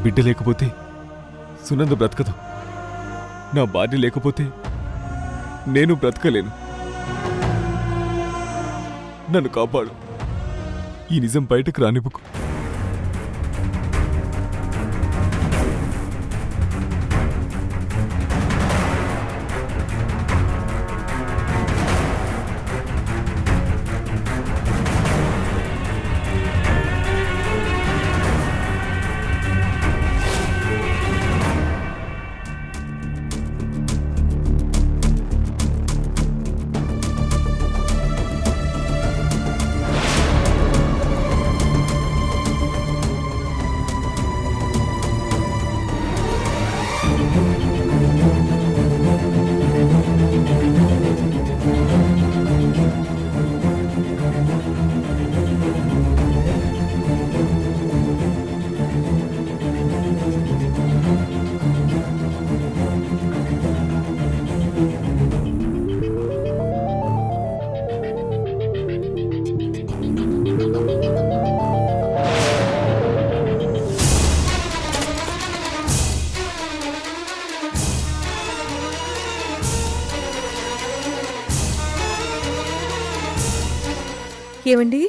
బిడ్డ లేకపోతే సునంద బ్రతకదు. నా భార్య లేకపోతే నేను బ్రతకలేను. నన్ను కాపాడు. ఈ నిజం బయటకు రానివ్వకు. ఏమండి,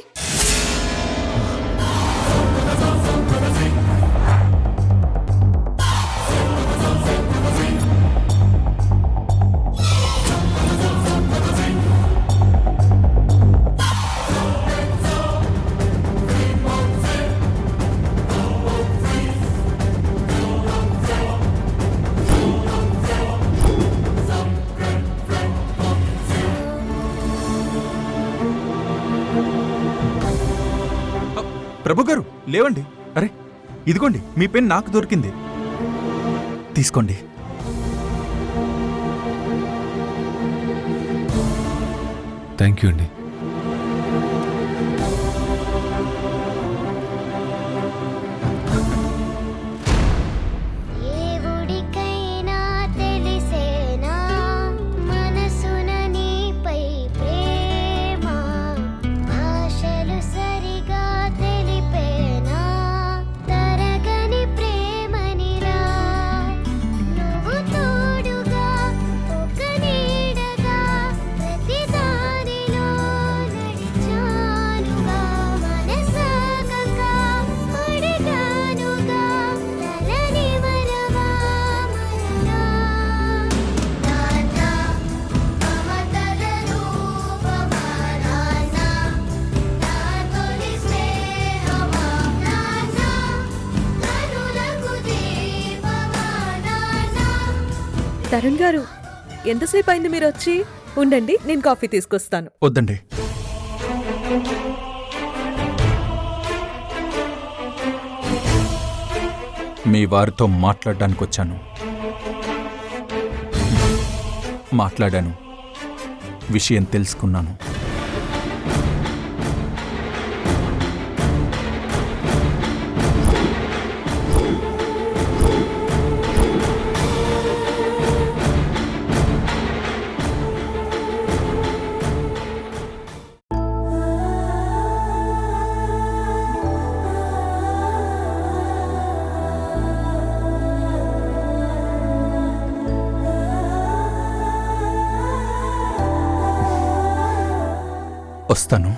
ప్రభు గారు లేవండి. అరే ఇదిగోండి, మీ పెన్ నాకు దొరికింది, తీసుకోండి. థ్యాంక్ యూ అండి. తరుణ్ గారు, ఎంతసేపు అయింది మీరు వచ్చి? ఉండండి, నేను కాఫీ తీసుకొస్తాను. వద్దండి, మీ వారితో మాట్లాడడానికి వచ్చాను. మాట్లాడాను, విషయం తెలుసుకున్నాను. వస్తాను.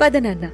పద నాన్న.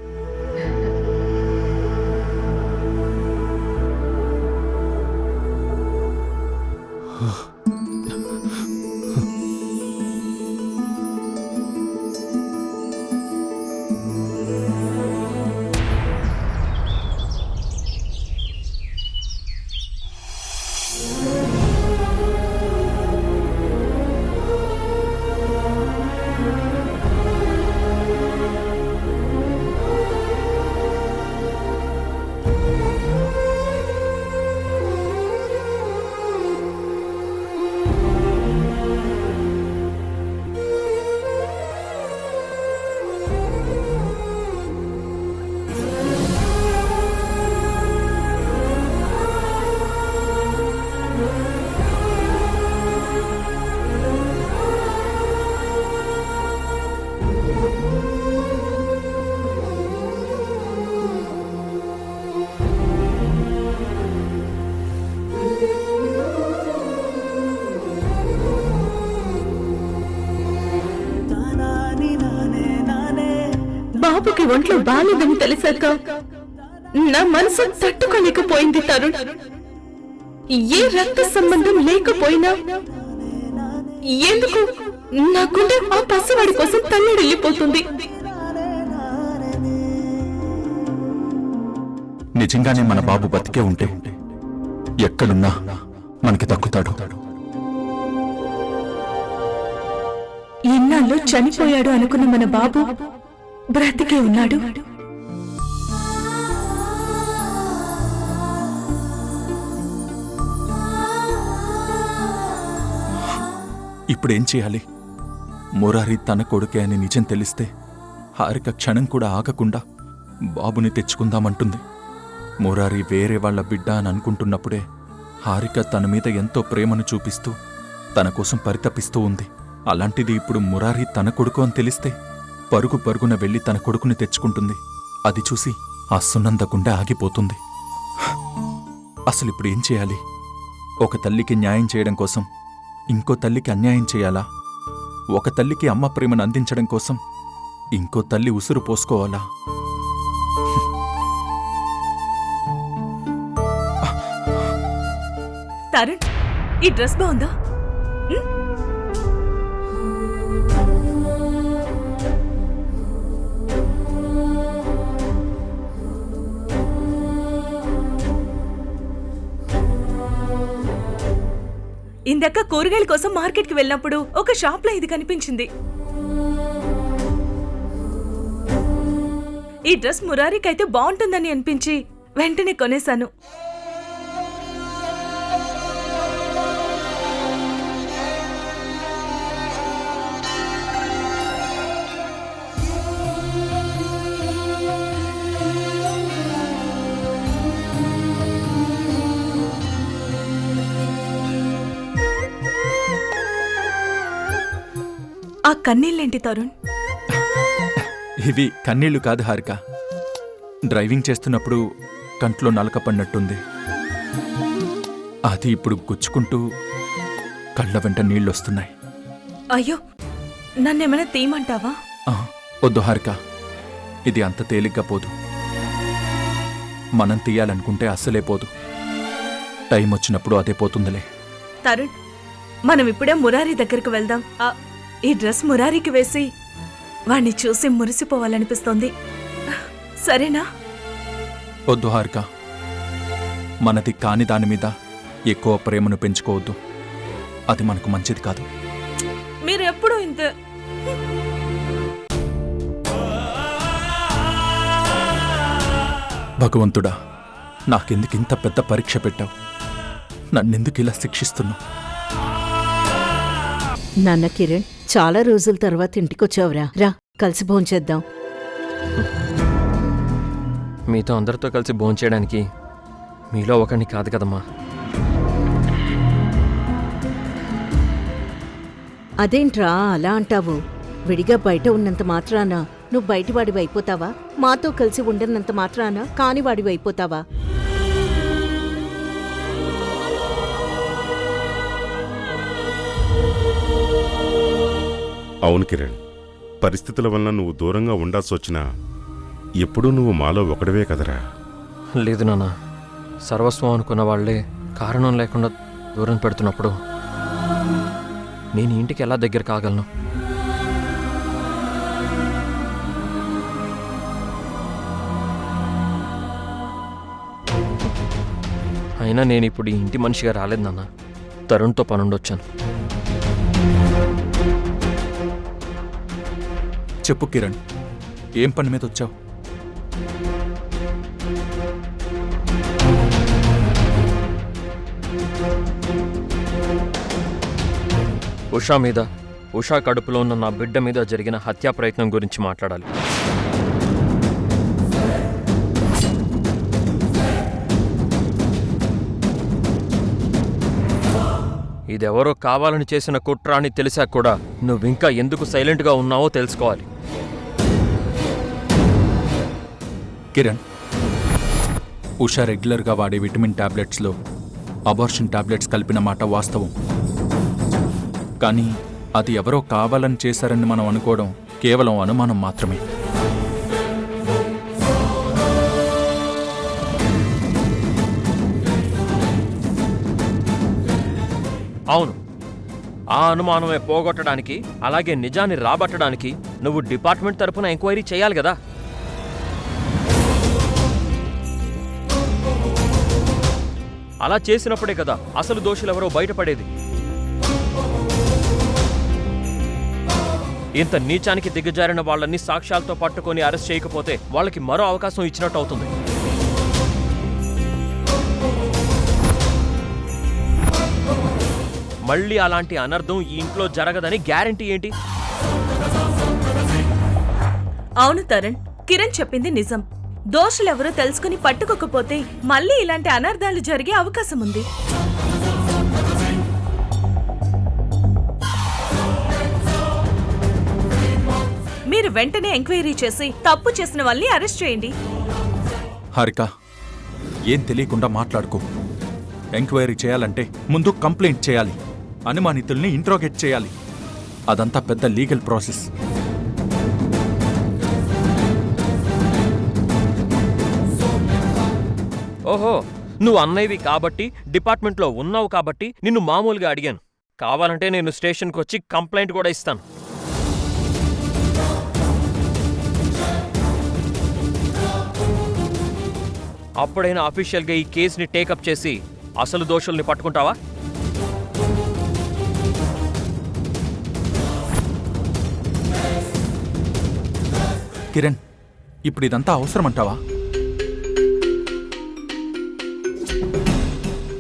బాబుకి ఒంట్లో బాలేదని తెలిసాక నా మనసు తట్టుకోలేకపోయింది తరుణ్. ఏ రక్త సంబంధం లేకపోయినా ఎందుకు నా గుండె ఆ పసివాడి కోసం తల్లడిల్లిపోతుంది. నిజంగానే మన బాబు బతికే ఉంటే ఎక్కడున్నా మనకి దక్కుతాడు. ఇన్నాళ్ళు చనిపోయాడు అనుకున్న మన బాబు బ్రతికే ఉన్నాడు. ఇప్పుడేం చేయాలి? మురారి తన కొడుకే అని నిజం తెలిస్తే హారిక క్షణం కూడా ఆగకుండా బాబుని తెచ్చుకుందామంటుంది. మురారి వేరే వాళ్ల బిడ్డ అని అనుకుంటున్నప్పుడే హారిక తన మీద ఎంతో ప్రేమను చూపిస్తూ తన కోసం పరితపిస్తూ ఉంది. అలాంటిది ఇప్పుడు మురారి తన కొడుకు అని తెలిస్తే పరుగు పరుగున వెళ్లి తన కొడుకుని తెచ్చుకుంటుంది. అది చూసి ఆ సునంద గుండె ఆగిపోతుంది. అసలిప్పుడు ఏం చేయాలి? ఒక తల్లికి న్యాయం చేయడం కోసం ఇంకో తల్లికి అన్యాయం చేయాలా? ఒక తల్లికి అమ్మ ప్రేమను అందించడం కోసం ఇంకో తల్లి ఉసురు పోసుకోవాలా? తరుణ్, ఈ డ్రెస్ బాగుందా? ఇందాక కూరగాయల కోసం మార్కెట్కి వెళ్ళినప్పుడు ఒక షాప్ లో ఇది కనిపించింది. ఈ డ్రెస్ మురారికి అయితే బాగుంటుందని అనిపించి వెంటనే కొనేశాను. ఆ కన్నీళ్ళేంటి తరుణ్? ఇవి కన్నీళ్లు కాదు హారిక. డ్రైవింగ్ చేస్తున్నప్పుడు కంట్లో నలక పడినట్టుంది. అది ఇప్పుడు గుచ్చుకుంటూ కళ్ళ వెంట నీళ్ళొస్తున్నాయి. అయ్యో, నన్నేమైనా తీయమంటావా? వద్దు హారిక, ఇది అంత తేలిగ్గా పోదు. మనం తీయాలనుకుంటే అస్సలే పోదు. టైం వచ్చినప్పుడు అదే పోతుందిలే. తరుణ్, మనం ఇప్పుడే మురారి దగ్గరకు వెళ్దాం. ఈ డ్రెస్ మురారికి వేసి వాణ్ణి చూసి మురిసిపోవాలనిపిస్తోంది. సరేనా? వద్దు హారిక, మనది కాని దాని మీద ఎక్కువ ప్రేమను పెంచుకోవద్దు. అది మనకు మంచిది కాదు. మీరు ఎప్పుడూ ఇంతే. భగవంతుడా, నాకెందుకు ఇంత పెద్ద పరీక్ష పెట్టావు? నన్నెందుకు ఇలా శిక్షిస్తున్నావు? నాన్న కిరణ్, చాలా రోజుల తర్వాత ఇంటికొచ్చావురా. రా, కలిసి భోంచేద్దాం. మీతో అందరితో కలిసి భోంచేయడానికి మీలో ఒకరిని కాదు కదమ్మా. అదేంట్రా అలా అంటావు? విడిగా బయట ఉన్నంత మాత్రాన నువ్వు బయటివాడివి అయిపోతావా? మాతో కలిసి ఉండనంత మాత్రాన కానివాడివి అయిపోతావా? అవును కిరణ్, పరిస్థితుల వల్ల నువ్వు దూరంగా ఉండాల్సి వచ్చినా ఎప్పుడూ నువ్వు మాలో ఒకడివే కదరా. లేదు నాన్న, సర్వస్వం అనుకున్న వాళ్లే కారణం లేకుండా దూరం పెడుతున్నప్పుడు నేను ఇంటికి ఎలా దగ్గర కాగలను? అయినా నేను ఇప్పుడు ఈ ఇంటి మనిషిగా రాలేదు నాన్న. తరుణ్తో పనుండొచ్చాను. చెప్పు కిరణ్, ఏం పని మీద వచ్చావు? ఉషా మీద, ఉషా కడుపులో ఉన్న నా బిడ్డ మీద జరిగిన హత్యా ప్రయత్నం గురించి మాట్లాడాలి. ఇదెవరో కావాలని చేసిన కుట్ర అని తెలిసాక కూడా నువ్వింకా ఎందుకు సైలెంట్గా ఉన్నావో తెలుసుకోవాలి. కిరణ్, ఉషా రెగ్యులర్గా వాడే విటమిన్ టాబ్లెట్స్లో అబార్షన్ టాబ్లెట్స్ కలిపిన మాట వాస్తవం. కానీ అది ఎవరో కావాలని చేశారని మనం అనుకోవడం కేవలం అనుమానం మాత్రమే. అవును, ఆ అనుమానమే పోగొట్టడానికి, అలాగే నిజాన్ని రాబట్టడానికి నువ్వు డిపార్ట్మెంట్ తరపున ఎంక్వైరీ చేయాలి కదా. అలా చేసినప్పుడే కదా అసలు దోషులెవరో బయటపడేది. ఇంత నీచానికి దిగజారిన వాళ్ళని సాక్ష్యాలతో పట్టుకొని అరెస్ట్ చేయకపోతే వాళ్ళకి మరో అవకాశం ఇచ్చినట్టు అవుతుంది. మళ్ళీ అలాంటి అనర్థం ఈ ఇంట్లో జరగదని గ్యారెంటీ ఏంటి? అవును తరుణ్, కిరణ్ చెప్పింది నిజం. దోషులెవరో తెలుసుకుని పట్టుకోకపోతే మళ్ళీ ఇలాంటి అనర్థాలు జరిగే అవకాశం ఉంది. మీరు వెంటనే ఎంక్వైరీ చేసి తప్పు చేసిన వాళ్ళని అరెస్ట్ చేయండి. హారిక, ఏం తెలియకుండా మాట్లాడుకో. ఎంక్వైరీ చేయాలంటే ముందు కంప్లైంట్ చేయాలి, అనుమానితుల్ని ఇంట్రోగేట్ చేయాలి. అదంతా పెద్ద లీగల్ ప్రాసెస్. ఓహో, నువ్వు అన్నయ్యవి కాబట్టి, డిపార్ట్మెంట్లో ఉన్నావు కాబట్టి నిన్ను మామూలుగా అడిగాను. కావాలంటే నేను స్టేషన్కి వచ్చి కంప్లైంట్ కూడా ఇస్తాను. అప్పుడైనా అఫీషియల్గా ఈ కేసుని టేకప్ చేసి అసలు దోషుల్ని పట్టుకుంటావా? కిరణ్, ఇప్పుడు ఇదంతా అవసరమంటావా?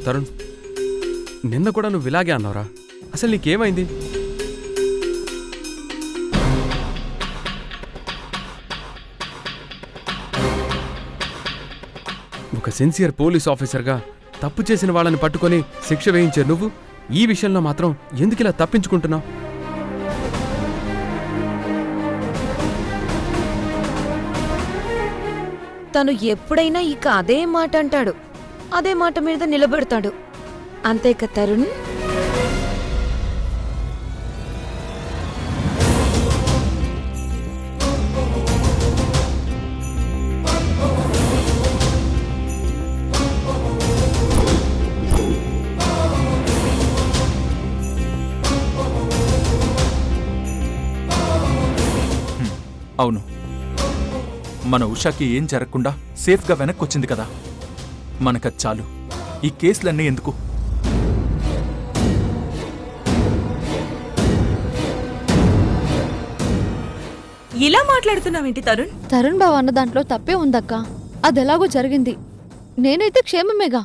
తరుణ్, నిన్న కూడా నువ్వు ఇలాగే అన్నావురా. అసలు నీకేమైంది? ఒక సిన్సియర్ పోలీస్ ఆఫీసర్గా తప్పు చేసిన వాళ్ళని పట్టుకొని శిక్ష వేయించే నువ్వు ఈ విషయంలో మాత్రం ఎందుకు ఇలా తప్పించుకుంటున్నావు? తను ఎప్పుడైనా ఇక అదే మాట అంటాడు, అదే మాట మీద నిలబెడతాడు. అంతేక తరుణ్? అవును, మన ఉషాకి ఏం జరగకుండా సేఫ్గా వెనక్కొచ్చింది కదా, మనకది చాలు. ఈ కేసులన్నీ ఎందుకు? ఇలా మాట్లాడుతున్నావేంటి తరుణ్? తరుణ్ బావ అన్న దాంట్లో తప్పే ఉందక్క. అదెలాగో జరిగింది. నేనైతే క్షేమమేగా.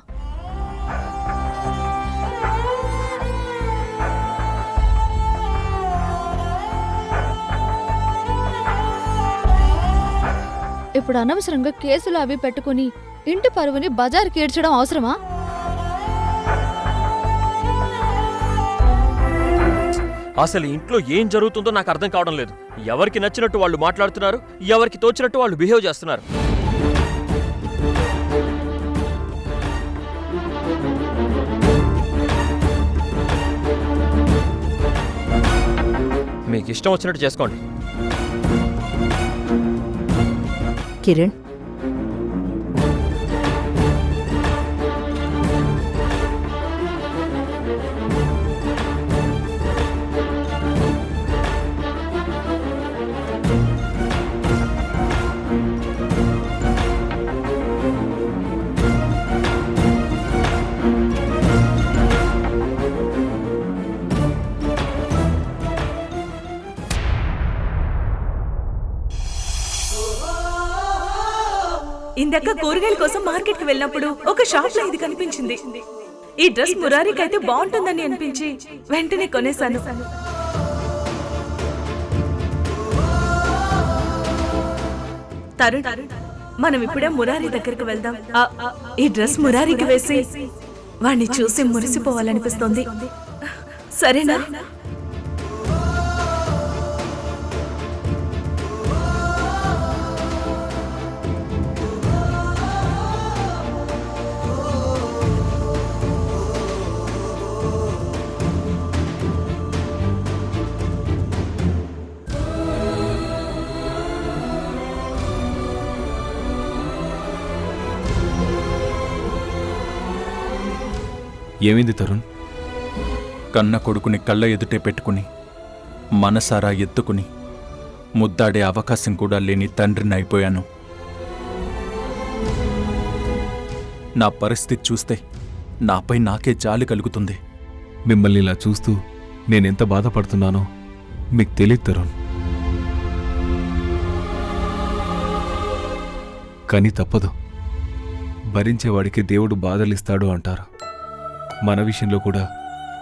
ఇప్పుడు అనవసరంగా కేసులు అవి పెట్టుకుని ఇంటి పరువుని బజార్కి ఈడ్చడం అవసరమా? అసలు ఇంట్లో ఏం జరుగుతుందో నాకు అర్థం కావడం లేదు. ఎవరికి నచ్చినట్టు వాళ్ళు మాట్లాడుతున్నారు, ఎవరికి తోచినట్టు వాళ్ళు బిహేవ్ చేస్తున్నారు. మీకు ఇష్టం వచ్చినట్టు చేసుకోండి. కిరణ్, ఇందాక కూరగాయల కోసం మార్కెట్ కి వెళ్ళినప్పుడు ఒక షాప్ లో ఇది కనిపించింది. ఈ డ్రెస్ మురారికి అయితే బాగుంటుందని అనిపించి వెంటనే కొనేశాను. తరుణ్, మనం ఇప్పుడే మురారి దగ్గరికి వెళ్దాం. ఈ డ్రెస్ మురారికి వేసి వాణ్ణి చూసి మురిసిపోవాలనిపిస్తోంది. సరేనా? ఏమైంది తరుణ్? కన్న కొడుకుని కళ్ళ ఎదుటే పెట్టుకుని మనసారా ఎత్తుకుని ముద్దాడే అవకాశం కూడా లేని తండ్రిని అయిపోయాను. నా పరిస్థితి చూస్తే నాపై నాకే జాలి కలుగుతుంది. మిమ్మల్ని ఇలా చూస్తూ నేనెంత బాధపడుతున్నానో మీకు తెలియదు తరుణ్. కానీ తప్పదు, భరించేవాడికి దేవుడు బాధలిస్తాడు అంటారు. మన విషయంలో కూడా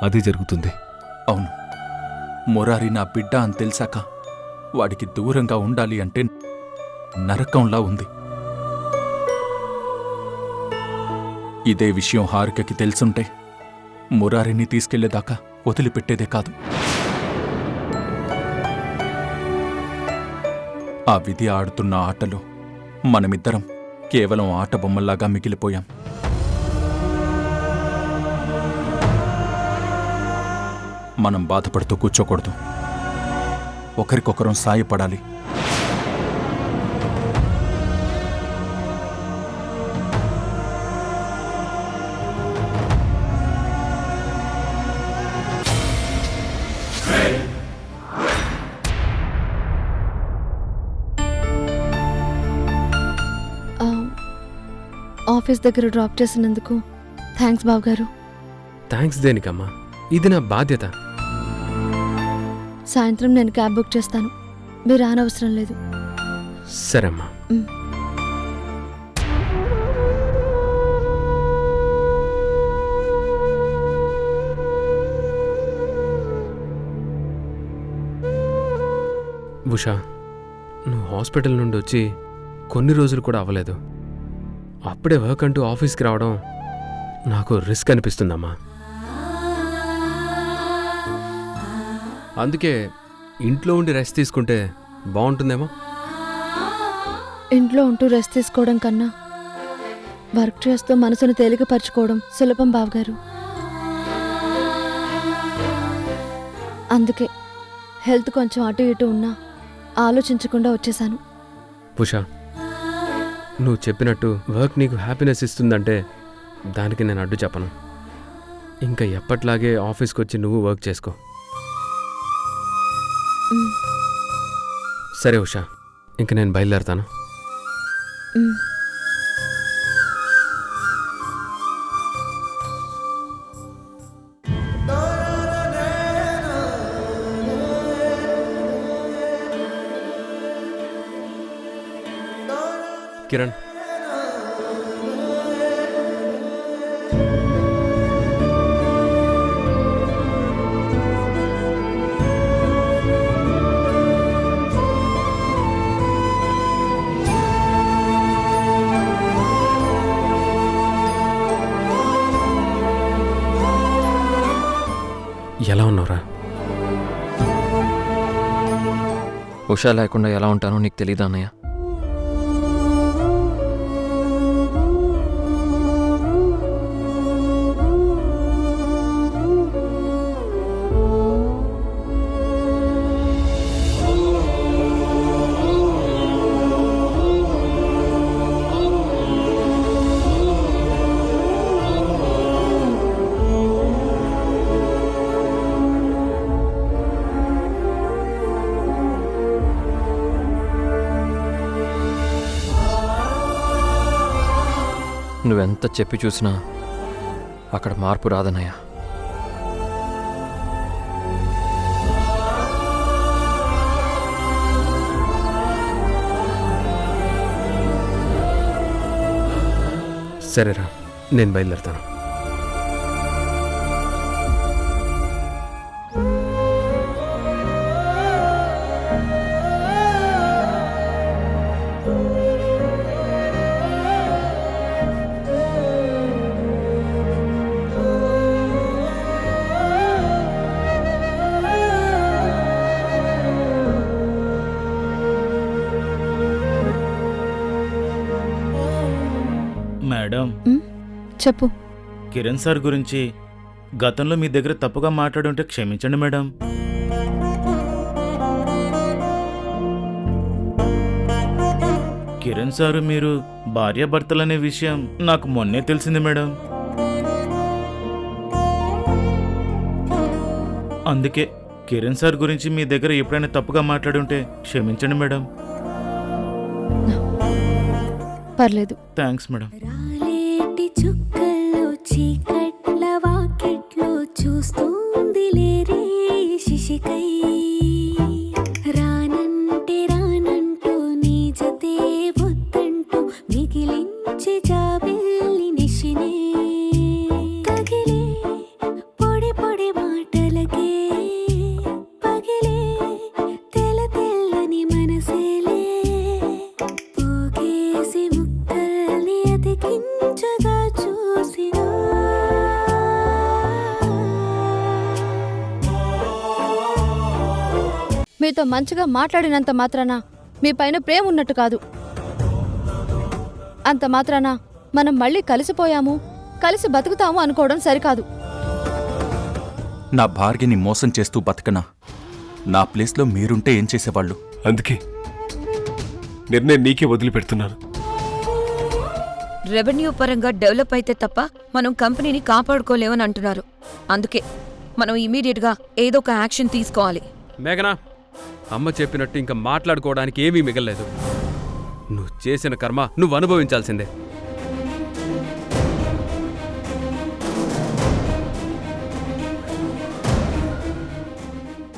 అదే జరుగుతుంది. అవును, మురారి నా బిడ్డ అని తెలిసాక వాడికి దూరంగా ఉండాలి అంటే నరకంలా ఉంది. ఇదే విషయం హారికకి తెలుసుంటే మురారిని తీసుకెళ్లేదాకా వదిలిపెట్టేదే కాదు. ఆ విధి ఆడుతున్న ఆటలో మనమిద్దరం కేవలం ఆట బొమ్మల్లాగా మిగిలిపోయాం. మనం బాధపడుతూ కూర్చోకూడదు, ఒకరికొకరం సాయపడాలి. ఆఫీస్ దగ్గర డ్రాప్ చేసినందుకు థ్యాంక్స్ బావగారు. థ్యాంక్స్ దేనికమ్మా, ఇది నా బాధ్యత. సాయంత్రం నేను క్యాబ్ బుక్ చేస్తాను, మీరు రానవసరం లేదు. సరే అమ్మా. ఉషా, నువ్వు హాస్పిటల్ నుండి వచ్చి కొన్ని రోజులు కూడా అవ్వలేదు. అప్పుడే వర్క్ అంటూ ఆఫీస్కి రావడం నాకు రిస్క్ అనిపిస్తుందమ్మా. అందుకే ఇంట్లో ఉండి రెస్ట్ తీసుకుంటే బాగుంటుందేమో. ఇంట్లో ఉంటూ రెస్ట్ తీసుకోవడం కన్నా వర్క్ చేస్తూ మనసును తేలికపరచుకోవడం సులభం బావగారు. అందుకే హెల్త్ కొంచెం అటు ఇటు ఉన్నా ఆలోచించకుండా వచ్చేశాను. ఉషా, నువ్వు చెప్పినట్టు వర్క్ నీకు హ్యాపీనెస్ ఇస్తుందంటే దానికి నేను అడ్డు చెప్పను. ఇంకా ఎప్పట్లాగే ఆఫీస్కి వచ్చి నువ్వు వర్క్ చేసుకో. సరే ఉషా, ఇంక నేను బయలుదేరతాను. కిరణ్, ఎలా ఉన్నావురా? ఉషా లేకుండా ఎలా ఉంటానో నీకు తెలీదా అన్నయ్య? నువ్వెంత చెప్పి చూసినా అక్కడ మార్పు రాదన్నయ్య. సరేరా, నేను బయలుదేరుతాను. మేడం, చెప్పు. కిరణ్ సార్ గురించి గతంలో మీ దగ్గర తప్పుగా మాట్లాడుంటే క్షమించండి మేడం. కిరణ్ సారు మీరు భార్యాభర్తలనే విషయం నాకు మొన్నే తెలిసింది మేడం. అందుకే కిరణ్ సార్ గురించి మీ దగ్గర ఎప్పుడైనా తప్పుగా మాట్లాడుంటే క్షమించండి మేడం. పర్లేదు. Thanks madam. రాలేటి చుక్కల్లో చీకట్ల వాకిట్లో చూస్తుంది లేరే శిశికై రానంటే రానంటూ నీ జతే వద్దంటూ మిగిలించి జాబిల్లి నిశినే తగిలే పొడి పొడి మాటలకే పగిలే తెల్ల తెల్లని మనసేలే పోగేసి ముక్కల్ని అతికించగా చూసినా మీతో మంచిగా మాట్లాడినంత మాత్రాన మీ పైన ప్రేమ ఉన్నట్టు కాదు. అంత మాత్రాన మనం మళ్ళీ కలిసిపోయాము, కలిసి బతుకుతాము అనుకోవడం సరికాదు. నా భార్యని మోసం చేస్తూ బతకనా? నా ప్లేస్లో మీరుంటే ఏం చేసేవాళ్ళు? అందుకే నిర్ణయం నీకే వదిలిపెడుతున్నాను. రెవెన్యూ పరంగా డెవలప్ అయితే తప్ప మనం కంపెనీని కాపాడుకోలేమని అంటున్నారు. అందుకే మనం ఇమీడియట్గా ఏదో ఒక యాక్షన్ తీసుకోవాలి. మేఘనా, అమ్మ చెప్పినట్టు ఇంకా మాట్లాడుకోవడానికి ఏమీ మిగలలేదు. నువ్వు చేసిన కర్మ నువ్వు అనుభవించాల్సిందే.